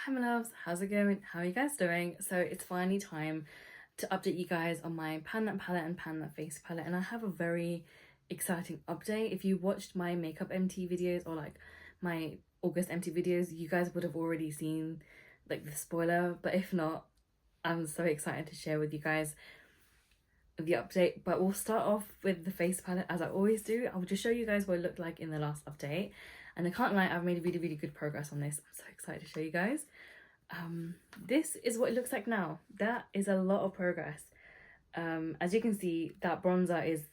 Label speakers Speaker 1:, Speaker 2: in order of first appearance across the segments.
Speaker 1: Hi my loves, how's it going? How are you guys doing? So it's finally time to update you guys on my pan that palette and pan that face palette, and I have a very exciting update. If you watched my makeup MT videos or like my August MT videos, you guys would have already seen like the spoiler, but if not, I'm so excited to share with you guys the update. But we'll start off with the face palette as I always do. I'll just show you guys what it looked like in the last update, and I can't lie, I've made really good progress on this. I'm so excited to show you guys. This is what it looks like now. That is a lot of progress. As you can see, that bronzer is,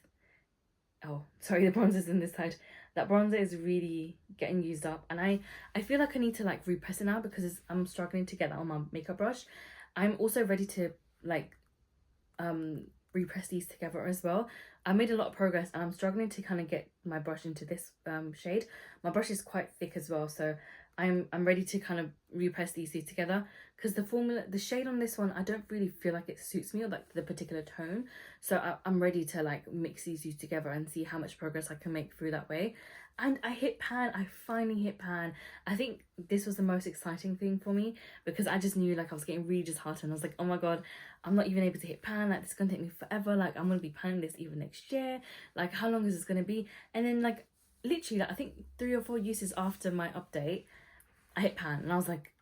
Speaker 1: oh sorry, the bronzer's in this side. That bronzer is really getting used up, and I feel like I need to like repress it now because I'm struggling to get that on my makeup brush. I'm also ready to like repress these together as well. I made a lot of progress and I'm struggling to kind of get my brush into this shade. My brush is quite thick as well, so I'm ready to kind of repress these two together because the shade on this one, I don't really feel like it suits me or like the particular tone. So I'm ready to like mix these two together and see how much progress I can make through that way. And I hit pan. I finally hit pan. I think this was the most exciting thing for me because I just knew like I was getting really disheartened. I was like, oh my god, I'm not even able to hit pan. Like this is gonna take me forever. Like I'm gonna be panning this even next year. Like how long is this gonna be? And then like literally like I think 3 or 4 uses after my update, I hit pan and I was like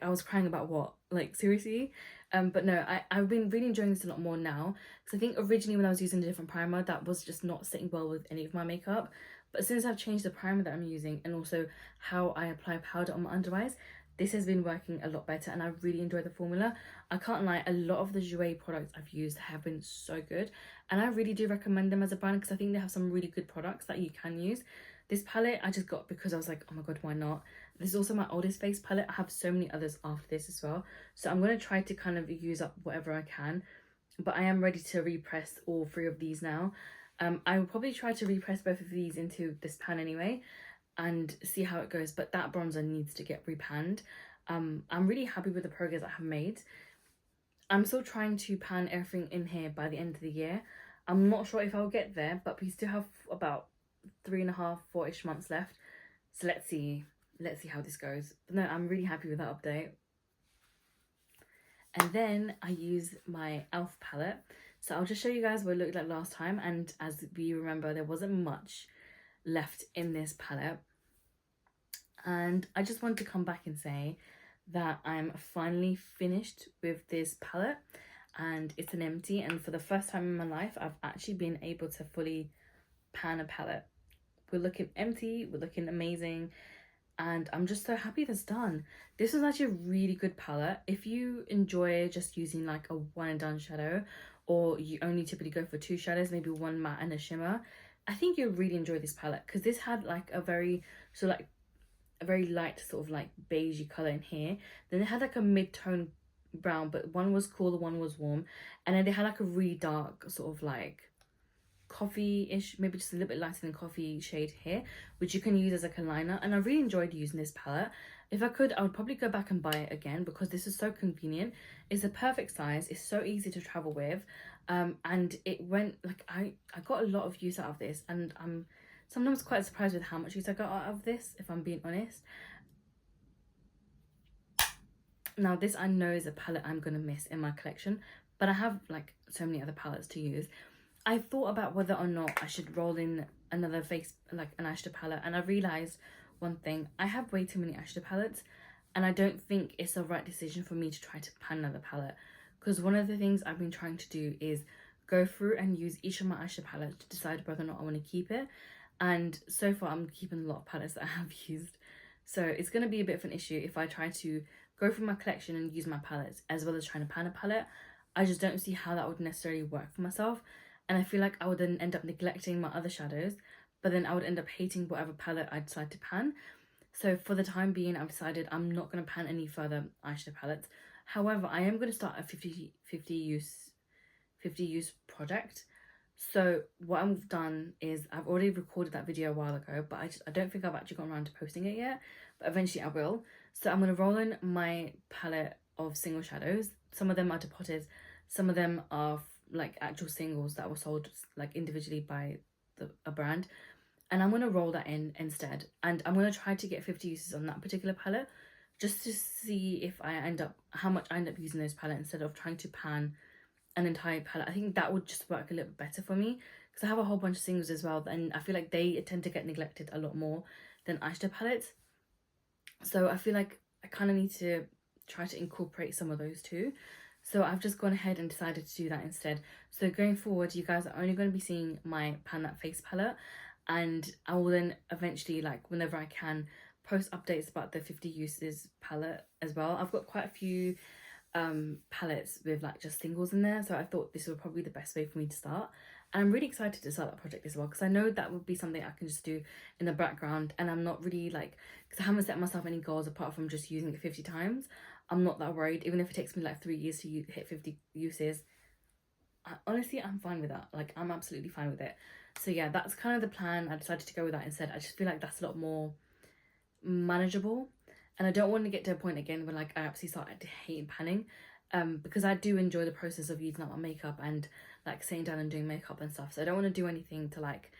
Speaker 1: I was crying about what? Like seriously? But no, I've been really enjoying this a lot more now because I think originally when I was using a different primer, that was just not sitting well with any of my makeup. But since I've changed the primer that I'm using and also how I apply powder on my under eyes, this has been working a lot better and I really enjoy the formula. I can't lie, a lot of the Jouer products I've used have been so good and I really do recommend them as a brand because I think they have some really good products that you can use. This palette I just got because I was like, oh my god, why not? This is also my oldest face palette. I have so many others after this as well. So I'm going to try to kind of use up whatever I can. But I am ready to repress all 3 of these now. I will probably try to repress both of these into this pan anyway and see how it goes. But that bronzer needs to get repanned. I'm really happy with the progress I have made. I'm still trying to pan everything in here by the end of the year. I'm not sure if I'll get there, but we still have about 3.5, 4-ish months left. So let's see how this goes. But no, I'm really happy with that update. And then I use my e.l.f. palette. So I'll just show you guys what it looked like last time. And as we remember, there wasn't much left in this palette. And I just wanted to come back and say that I'm finally finished with this palette. And it's an empty. And for the first time in my life, I've actually been able to fully pan a palette. We're looking empty. We're looking amazing. And I'm just so happy that's done. This is actually a really good palette. If you enjoy just using like a one and done shadow, or you only typically go for 2 shadows, maybe one matte and a shimmer, I think you'll really enjoy this palette because this had like a very light sort of like beigey color in here. Then it had like a mid-tone brown, but one was cool, one was warm, and then they had like a really dark sort of like coffee-ish, maybe just a little bit lighter than coffee shade here, which you can use as like a liner. And I really enjoyed using this palette. If I could, I would probably go back and buy it again because this is so convenient. It's a perfect size. It's so easy to travel with, and it went like I got a lot of use out of this, and I'm sometimes quite surprised with how much use I got out of this, if I'm being honest. Now this I know is a palette I'm gonna miss in my collection, but I have like so many other palettes to use. I thought about whether or not I should roll in another face, like an eyeshadow palette, and I realised one thing. I have way too many eyeshadow palettes, and I don't think it's the right decision for me to try to pan another palette, because one of the things I've been trying to do is go through and use each of my eyeshadow palettes to decide whether or not I want to keep it. And so far I'm keeping a lot of palettes that I have used. So it's going to be a bit of an issue if I try to go through my collection and use my palettes as well as trying to pan a palette. I just don't see how that would necessarily work for myself. And I feel like I would then end up neglecting my other shadows, but then I would end up hating whatever palette I decide to pan. So for the time being, I've decided I'm not going to pan any further eyeshadow palettes. However, I am going to start a 50 use project. So what I've done is I've already recorded that video a while ago, but I don't think I've actually gotten around to posting it yet, but eventually I will. So I'm going to roll in my palette of single shadows. Some of them are depotted, some of them are like actual singles that were sold like individually by a brand, and I'm going to roll that in instead, and I'm going to try to get 50 uses on that particular palette just to see if I end up, how much I end up using those palettes instead of trying to pan an entire palette. I think that would just work a little bit better for me, because I have a whole bunch of singles as well, and I feel like they tend to get neglected a lot more than eyeshadow palettes. So I feel like I kind of need to try to incorporate some of those too. So I've just gone ahead and decided to do that instead. So going forward, you guys are only going to be seeing my Pan That Face palette, and I will then eventually, like whenever I can, post updates about the 50 uses palette as well. I've got quite a few palettes with like just singles in there, so I thought this was probably the best way for me to start. And I'm really excited to start that project as well, because I know that would be something I can just do in the background, and I'm not really like, because I haven't set myself any goals apart from just using it 50 times. I'm not that worried, even if it takes me like 3 years to hit 50 uses. Honestly, I'm fine with that. Like, I'm absolutely fine with it. So yeah, that's kind of the plan. I decided to go with that instead. I just feel like that's a lot more manageable, and I don't want to get to a point again where like I absolutely started hating panning, because I do enjoy the process of using up my makeup and like sitting down and doing makeup and stuff. So I don't want to do anything to like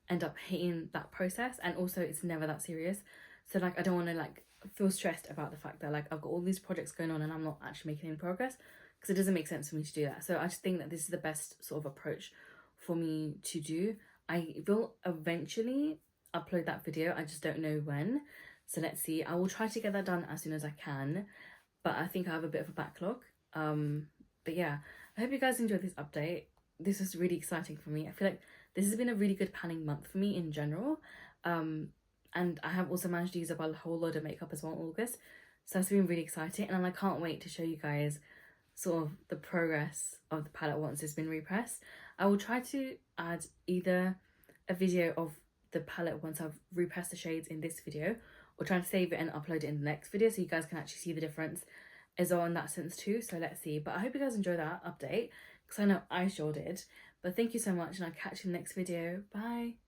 Speaker 1: end up hating that process, and also it's never that serious. So like I don't want to like feel stressed about the fact that like I've got all these projects going on and I'm not actually making any progress, because it doesn't make sense for me to do that. So I just think that this is the best sort of approach for me to do. I will eventually upload that video, I just don't know when. So let's see. I will try to get that done as soon as I can, but I think I have a bit of a backlog. But yeah, I hope you guys enjoyed this update. This was really exciting for me. I feel like this has been a really good panning month for me in general. And I have also managed to use up a whole load of makeup as well in August. So it's been really exciting, and I can't wait to show you guys sort of the progress of the palette once it's been repressed. I will try to add either a video of the palette once I've repressed the shades in this video, or try to save it and upload it in the next video so you guys can actually see the difference as well in that sense too. So let's see. But I hope you guys enjoy that update, because I know I sure did. But thank you so much, and I'll catch you in the next video. Bye.